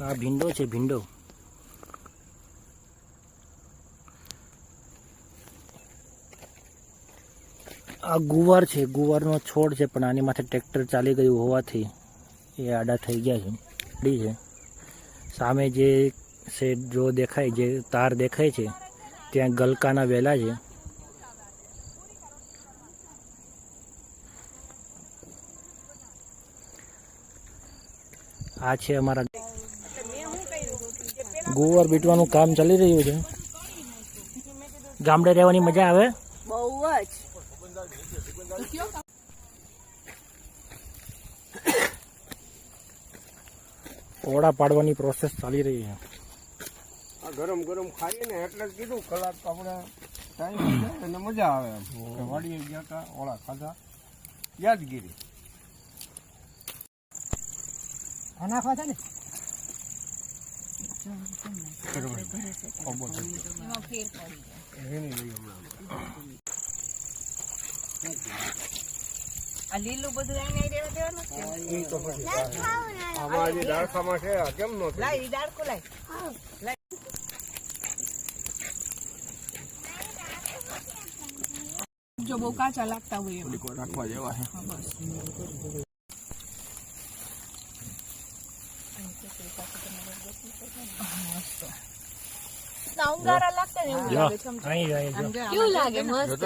આ ભીંડો છે, ભીંડો. આ ગુવાર છે, ગુવારનો છોડ છે, પણ આની માથે ટ્રેક્ટર ચાલી ગયું હોવાથી એ આડા થઈ ગયા છે. છે સામે જે શેડ જો દેખાય, જે તાર દેખાય છે, ત્યાં ગલકાના વેલા છે. આ છે અમારા ગુવાર બીટવાનું કામ ચાલી રહ્યું છે. ગામડે રહેવાની મજા આવે બહુ જ. ઓળા પાડવાની પ્રોસેસ ચાલી રહી છે. આ ગરમ ગરમ ખાઈએ ને એટલે જ કીધું કલાક આપણે ટાઈમ જાય અને મજા આવે. એમ વાડીએ ગયા હતા, ઓળા ખાધા, યાદગીરી. નાખવા છે ને આ લીલું બધું એને દેવા દેવાનું છે. આમાં જે દાળખામાં છે કેમ નો લાઈ ઈ દાળકો લાઈ. જો બહુ કાચા લાગતા હોય એમ રાખવા જેવા છે. અંગારા લાગતા ને એવું લાગે છે. અહીં કેવું લાગે? મસ્ત.